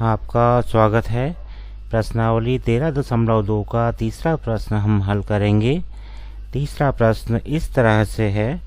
आपका स्वागत है। प्रश्नावली 13.2 का तीसरा प्रश्न हम हल करेंगे। तीसरा प्रश्न इस तरह से है,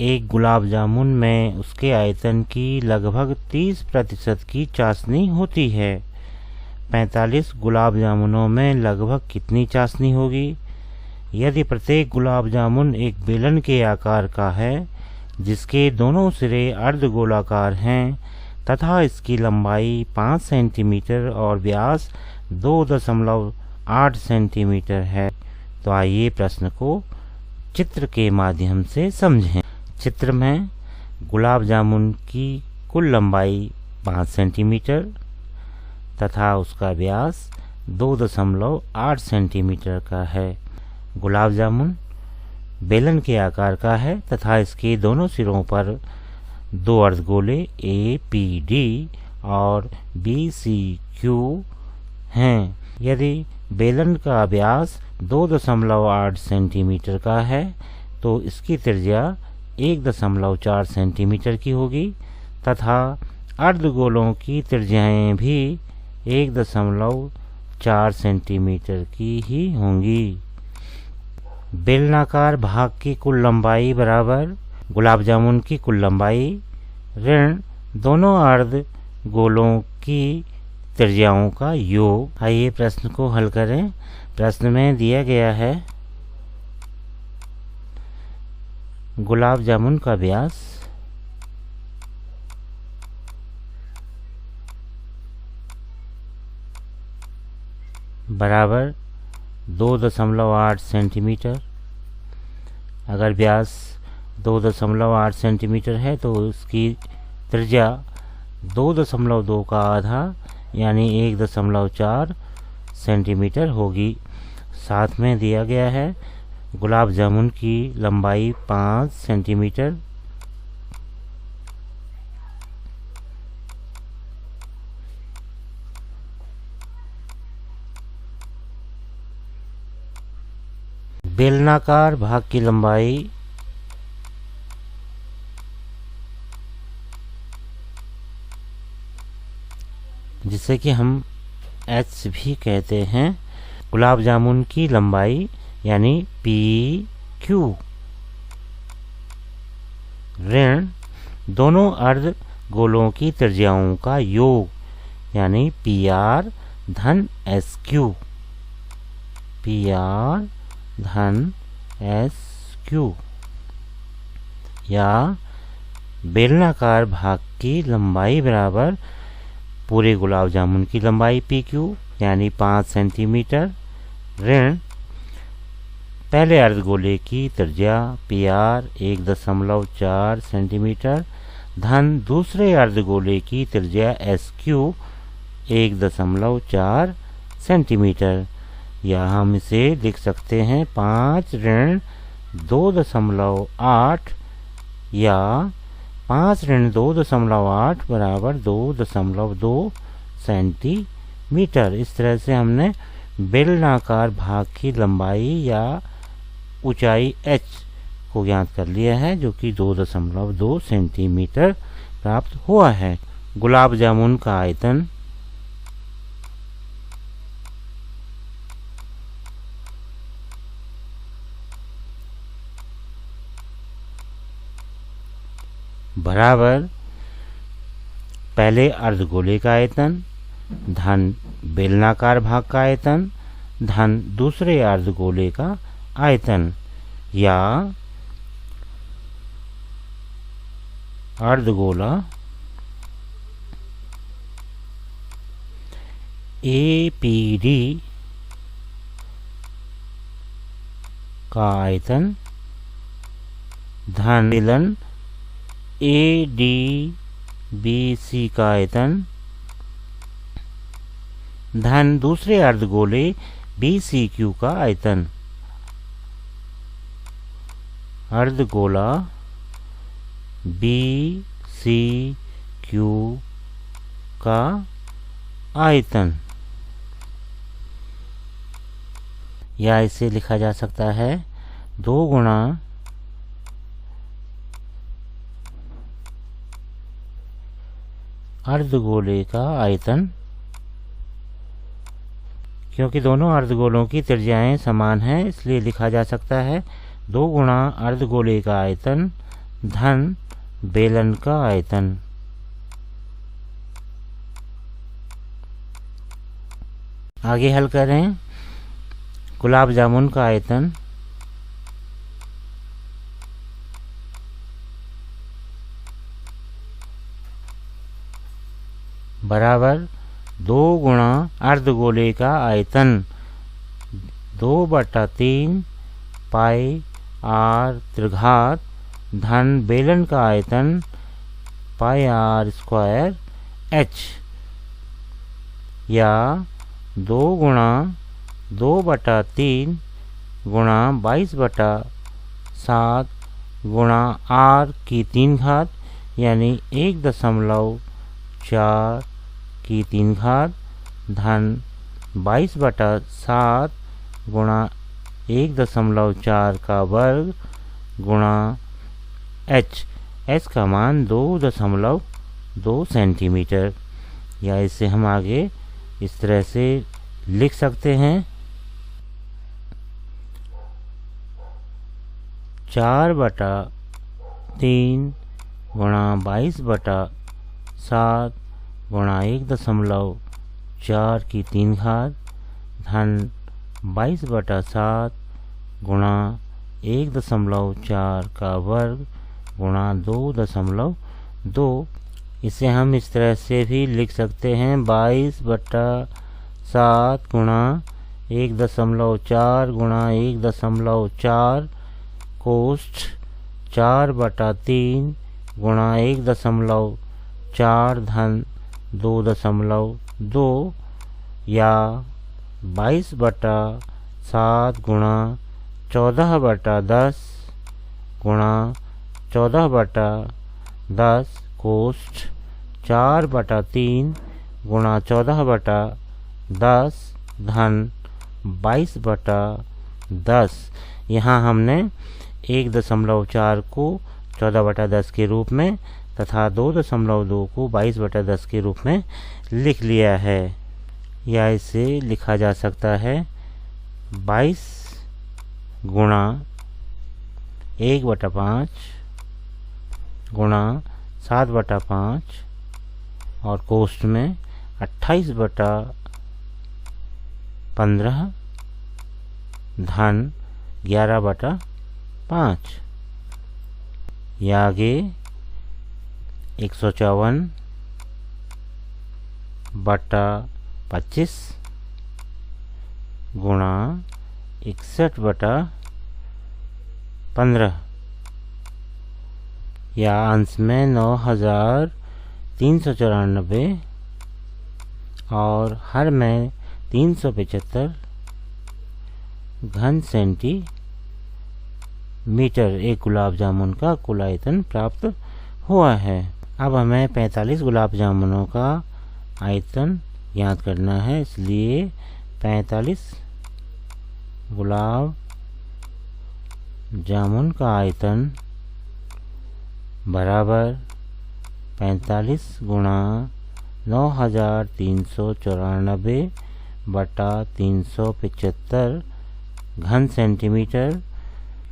एक गुलाब जामुन में उसके आयतन की लगभग 30% की चाशनी होती है। 45 गुलाब जामुनों में लगभग कितनी चाशनी होगी? यदि प्रत्येक गुलाब जामुन एक बेलन के आकार का है जिसके दोनों सिरे अर्धगोलाकार हैं तथा इसकी लंबाई 5 सेंटीमीटर और व्यास 2.8 सेंटीमीटर है, तो आइए प्रश्न को चित्र के माध्यम से समझें। चित्र में गुलाब जामुन की कुल लंबाई 5 सेंटीमीटर तथा उसका व्यास 2.8 सेंटीमीटर का है। गुलाब जामुन बेलन के आकार का है तथा इसके दोनों सिरों पर दो अर्धगोले APD और BCQ हैं। यदि बेलन का व्यास 2.8 सेंटीमीटर का है तो इसकी त्रिज्या 1.4 सेंटीमीटर की होगी तथा अर्धगोलों की त्रिज्याएं भी 1.4 सेंटीमीटर की ही होंगी। बेलनाकार भाग की कुल लंबाई बराबर गुलाब जामुन की कुल लंबाई ऋण दोनों अर्ध गोलों की त्रिज्याओं का योग। आइए प्रश्न को हल करें। प्रश्न में दिया गया है गुलाब जामुन का व्यास बराबर 2.8 सेंटीमीटर। अगर व्यास 2.8 सेंटीमीटर है तो उसकी त्रिज्या 2.2 का आधा यानी 1.4 सेंटीमीटर होगी। साथ में दिया गया है गुलाब जामुन की लंबाई 5 सेंटीमीटर। बेलनाकार भाग की लंबाई जिसे कि हम H भी कहते हैं, गुलाब जामुन की लंबाई यानी PQ ऋण दोनों अर्ध गोलों की त्रिज्याओं का योग यानी PR धन SQ। PR धन SQ या बेलनाकार भाग की लंबाई बराबर पूरे गुलाब जामुन की लंबाई PQ यानी 5 सेंटीमीटर ऋण पहले अर्धगोले की त्रिज्या PR 1.4 सेंटीमीटर धन दूसरे अर्धगोले की त्रिज्या SQ 1.4 सेंटीमीटर, या हम इसे लिख सकते हैं 5 ऋण 2.8 या 5 ऋण 2.8 बराबर 2.2 सेंटीमीटर। इस तरह से हमने बेलनाकार भाग की लंबाई या ऊंचाई H को ज्ञात कर लिया है, जो कि 2.2 सेंटीमीटर प्राप्त हुआ है। गुलाब जामुन का आयतन बराबर पहले अर्धगोले का आयतन धन बेलनाकार भाग का आयतन धन दूसरे अर्धगोले का आयतन, या अर्धगोला APD का आयतन धन बेलन ADBC का आयतन धन दूसरे अर्धगोले BCQ का आयतन। अर्धगोला BCQ का आयतन, या इसे लिखा जा सकता है 2 गुणा अर्धगोले का आयतन क्योंकि दोनों अर्धगोलों की त्रिज्याएं समान हैं, इसलिए लिखा जा सकता है 2 गुणा अर्धगोले का आयतन धन बेलन का आयतन। आगे हल करें। गुलाब जामुन का आयतन बराबर 2 गुणा अर्धगोले का आयतन 2/3 पाई r त्रिघात धन बेलन का आयतन पाई r स्क्वायर h, या 2 गुणा 2/3 गुणा 22/7 गुणा r की 3 घात यानी 1.4 की 3 घात धन 22/7 गुणा 1.4 का वर्ग गुणा h। h का मान 2.2 सेंटीमीटर, या इसे हम आगे इस तरह से लिख सकते हैं 4/3 गुणा 22/7 गुणा 1.4 की 3 घात धन 22/7 गुणा 1.4 का वर्ग गुणा 2.2। इसे हम इस तरह से भी लिख सकते हैं 22/7 गुणा 1.4 गुणा 1.4 कोष्ठ 4/3 गुणा 1.4 धन 2.2, या 22/7 गुणा 14/10 गुणा 14/10 कोष्ठ 4/3 गुणा 14/10 धन 22/10। यहाँ हमने 1.4 को 14/10 के रूप में तथा 2.2 को 22/10 के रूप में लिख लिया है, या इसे लिखा जा सकता है 22 गुणा 1/5 गुणा 7/5 और कोष्ठ में 28/15 धन 11/5, या आगे 154/25 गुणा 61/15, या अंश में 9394 और हर में 375 घन सेंटीमीटर एक गुलाब जामुन का कुल आयतन प्राप्त हुआ है। अब हमें 45 गुलाब जामुनों का आयतन ज्ञात करना है, इसलिए 45 गुलाब जामुन का आयतन बराबर 45 गुणा 9394/375 घन सेंटीमीटर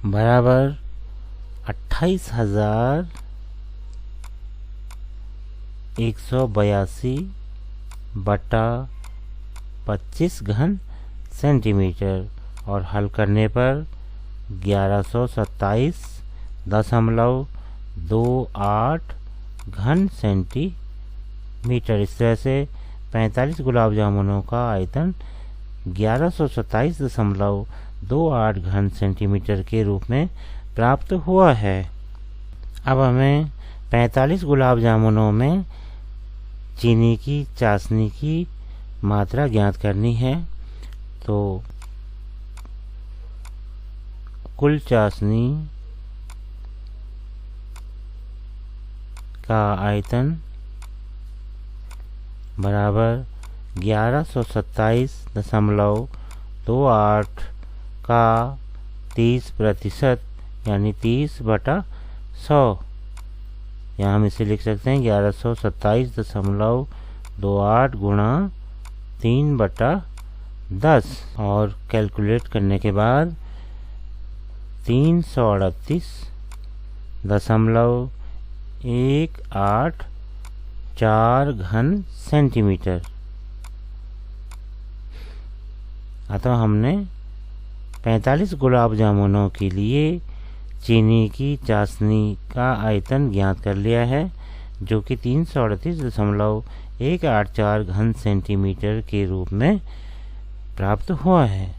बराबर 28,182/25 घन सेंटीमीटर, और हल करने पर 1127.28 घन सेंटीमीटर। इस तरह से 45 गुलाब जामुनों का आयतन 1127.28 घन सेंटीमीटर के रूप में प्राप्त हुआ है। अब हमें 45 गुलाब जामुनों में चीनी की चाशनी की मात्रा ज्ञात करनी है। तो कुल चाशनी का आयतन बराबर 1127.28 का 30% यानी 30/100। यहाँ हम इसे लिख सकते हैं 1127.28 गुणा 3/100 10 और कैलकुलेट करने के बाद 338.184 घन सेंटीमीटर। अतः हमने 45 गुलाब जामुनों के लिए चीनी की चाशनी का आयतन ज्ञात कर लिया है, जो कि 338.184 घन सेंटीमीटर के रूप में प्राप्त हुआ है।